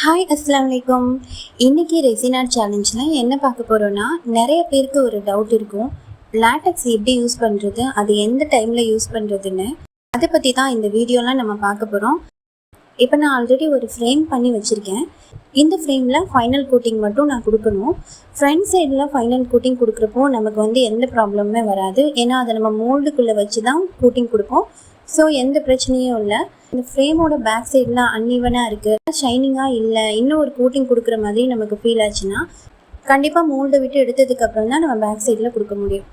Hi அஸ்ஸலாமு அலைக்கும். இன்றைக்கி ரெசின் ஆர்ட் சேலஞ்சில் என்ன பார்க்க போகிறோன்னா, நிறைய பேருக்கு ஒரு டவுட் இருக்கும், லேட்டெக்ஸ் எப்படி யூஸ் பண்ணுறது, அது எந்த டைமில் யூஸ் பண்ணுறதுன்னு. அதை பற்றி தான் இந்த வீடியோலாம் நம்ம பார்க்க போகிறோம். இப்போ நான் ஆல்ரெடி ஒரு ஃப்ரேம் பண்ணி வச்சுருக்கேன். இந்த ஃப்ரேமில் ஃபைனல் கோட்டிங் மட்டும் நான் கொடுக்கணும். ஃப்ரண்ட் சைடில் ஃபைனல் கோட்டிங் கொடுக்குறப்போ நமக்கு எந்த ப்ராப்ளமுமே வராது. ஏன்னா அதை நம்ம மோல்டுக்குள்ளே வச்சு தான் கோட்டிங் கொடுப்போம். ஸோ எந்த பிரச்சனையும் இல்லை. இந்த ஃப்ரேமோட பேக் சைட்லாம் அன்இவனாக இருக்குது, ஷைனிங்காக இல்லை, இன்னும் ஒரு கோட்டிங் கொடுக்குற மாதிரி நமக்கு ஃபீல் ஆச்சுன்னா கண்டிப்பாக மோல்டை விட்டு எடுத்ததுக்கப்புறம் தான் நம்ம பேக் சைடில் கொடுக்க முடியும்.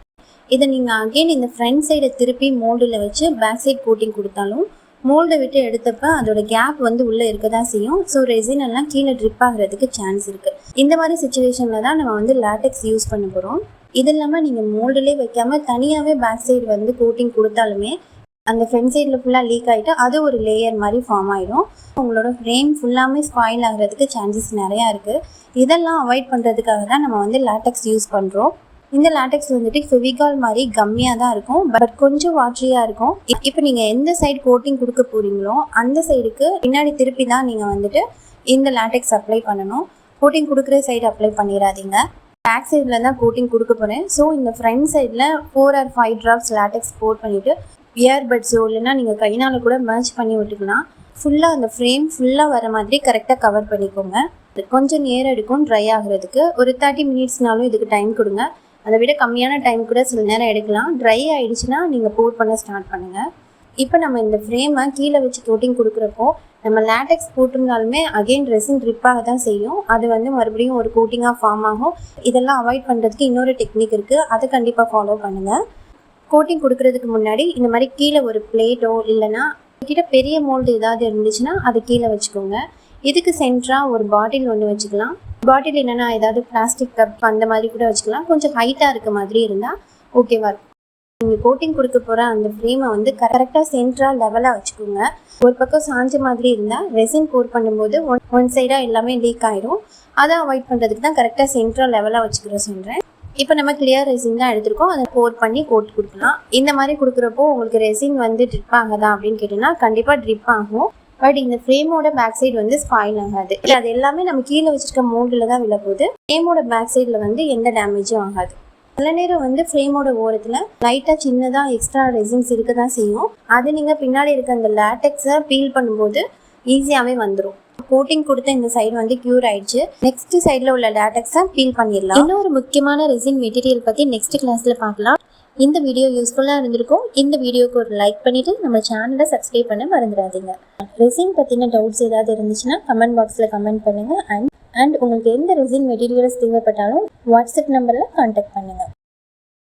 இதை நீங்கள் அகெயின் இந்த ஃப்ரண்ட் சைடை திருப்பி மோல்டில் வச்சு பேக் சைட் கோட்டிங் கொடுத்தாலும் மோல்டை விட்டு எடுத்தப்போ அதோட கேப் உள்ளே இருக்க தான் செய்யும். ஸோ ரெசின் எல்லாம் கீழே ட்ரிப் ஆகிறதுக்கு சான்ஸ் இருக்குது. இந்த மாதிரி சுச்சுவேஷனில் தான் நம்ம லேட்டெக்ஸ் யூஸ் பண்ண போகிறோம். இது இல்லாமல் நீங்கள் மோல்டுலேயே வைக்காமல் தனியாகவே பேக் சைடு கோட்டிங் கொடுத்தாலுமே அந்த ஃப்ரண்ட் சைடில் ஃபுல்லாக லீக் ஆகிட்டு அது ஒரு லேயர் மாதிரி ஃபார்ம் ஆகிடும். உங்களோட ஃப்ரேம் ஃபுல்லாமே ஸ்பாயில் ஆகிறதுக்கு சான்சஸ் நிறையா இருக்குது. இதெல்லாம் அவாய்ட் பண்ணுறதுக்காக தான் நம்ம லேட்டெக்ஸ் யூஸ் பண்ணுறோம். இந்த லேட்டெக்ஸ் ஃபெவிகால் மாதிரி கம்மியாக தான் இருக்கும், பட் கொஞ்சம் வாட்டரியாக இருக்கும். இப்போ நீங்கள் எந்த சைடு கோட்டிங் கொடுக்க போகிறீங்களோ அந்த சைடுக்கு பின்னாடி திருப்பி தான் நீங்கள் இந்த லேட்டெக்ஸ் அப்ளை பண்ணணும். கோட்டிங் கொடுக்குற சைடு அப்ளை பண்ணிடாதீங்க. பேக் சைடில் தான் கோட்டிங் கொடுக்க போகிறேன். ஸோ இந்த ஃப்ரண்ட் சைடில் 4 or 5 drops லேட்டெக்ஸ் போட் பண்ணிவிட்டு இயர்பட்ஸோ இல்லைன்னா நீங்கள் கையினால் கூட மேட்ச் பண்ணி விட்டுக்கலாம். ஃபுல்லாக அந்த ஃப்ரேம் ஃபுல்லாக வர மாதிரி கரெக்டாக கவர் பண்ணிக்கோங்க. கொஞ்சம் நேரம் எடுக்கும் ட்ரை ஆகிறதுக்கு. ஒரு 30 minutesனாலும் இதுக்கு டைம் கொடுங்க. அதை விட கம்மியான டைம் கூட சில நேரம் எடுக்கலாம். ட்ரை ஆகிடுச்சுன்னா நீங்கள் போட் பண்ண ஸ்டார்ட் பண்ணுங்கள். இப்போ நம்ம இந்த ஃப்ரேமை கீழே வச்சு கோட்டிங் கொடுக்குறப்போ நம்ம லேட்டெக்ஸ் போட்டிருந்தாலுமே அகெயின் ரெசின் ட்ரிப்பாக தான் செய்யும். அது மறுபடியும் ஒரு கோட்டிங்காக ஃபார்ம் ஆகும். இதெல்லாம் அவாய்ட் பண்ணுறதுக்கு இன்னொரு டெக்னிக் இருக்குது, அதை கண்டிப்பாக ஃபாலோ பண்ணுங்கள். கோட்டிங் கொடுக்கறதுக்கு முன்னாடி இந்த மாதிரி கீழே ஒரு பிளேட்டோ இல்லைன்னா கிட்ட பெரிய மோல்டு ஏதாவது இருந்துச்சுன்னா அதை கீழே வச்சுக்கோங்க. இதுக்கு சென்டராக ஒரு பாட்டில் ஒன்று வச்சுக்கலாம். பாட்டில் என்னென்னா ஏதாவது பிளாஸ்டிக் கப் அந்த மாதிரி கூட வச்சுக்கலாம். கொஞ்சம் ஹைட்டாக இருக்க மாதிரி இருந்தால் ஓகேவா இருக்கும். நீங்கள் கோட்டிங் கொடுக்க போகிற அந்த ஃப்ரேமை கரெக்டாக சென்டராக லெவலாக வச்சுக்கோங்க. ஒரு பக்கம் சாஞ்ச மாதிரி இருந்தால் ரெசின் போர் பண்ணும்போது ஒன் சைடாக எல்லாமே லீக் ஆகிடும். அதை அவாய்ட் பண்ணுறதுக்கு தான் கரெக்டாக சென்டராக லெவலாக வச்சுக்கிற சொல்கிறேன். இப்போ நம்ம கிளியர் ரெசின் தான் எடுத்துருக்கோம், அதை போர் பண்ணி கோட் கொடுக்கலாம். இந்த மாதிரி கொடுக்குறப்போ உங்களுக்கு ரெசின் ட்ரிப் ஆகுதா அப்படின்னு கேட்டிங்கன்னா கண்டிப்பாக ட்ரிப் ஆகும். பட் இந்த ஃப்ரேமோட பேக் சைடு ஸ்பாயில் ஆகாது. அது எல்லாமே நம்ம கீழே வச்சுருக்க மோல்டில் தான் விழப்போகுது. ஃப்ரேமோட பேக் சைடில் எந்த டேமேஜும் ஆகாது. சில நேரம் ஃப்ரேமோட ஓரத்தில் லைட்டாக சின்னதாக எக்ஸ்ட்ரா ரெசின்ஸ் இருக்க தான் செய்யும். அது நீங்கள் பின்னாடி இருக்க அந்த லேட்டெக்ஸை பீல் பண்ணும்போது ஈஸியாகவே வந்துடும். கோட்டிங் கொடுத்த இந்த சைடு க்யூர் ஆயிடுச்சு. நெக்ஸ்ட் சைடில் உள்ள லேட்டெக்ஸை பீல் பண்ணிடலாம். இன்னொரு முக்கியமான ரெசின் மெட்டீரியல் பற்றி நெக்ஸ்ட் கிளாஸில் பார்க்கலாம். இந்த வீடியோ யூஸ்ஃபுல்லாக இருந்திருக்கும். இந்த வீடியோக்கு ஒரு லைக் பண்ணிவிட்டு நம்ம சேனலை சப்ஸ்கிரைப் பண்ண மறந்துடாதீங்க. ரெசின் பற்றின டவுட்ஸ் ஏதாவது இருந்துச்சுன்னா கமெண்ட் பாக்ஸில் கமெண்ட் பண்ணுங்கள். அண்ட் உங்களுக்கு எந்த ரெசின் மெட்டீரியல்ஸ் தேவைப்பட்டாலும் வாட்ஸ்அப் நம்பரில் கான்டாக்ட் பண்ணுங்கள்.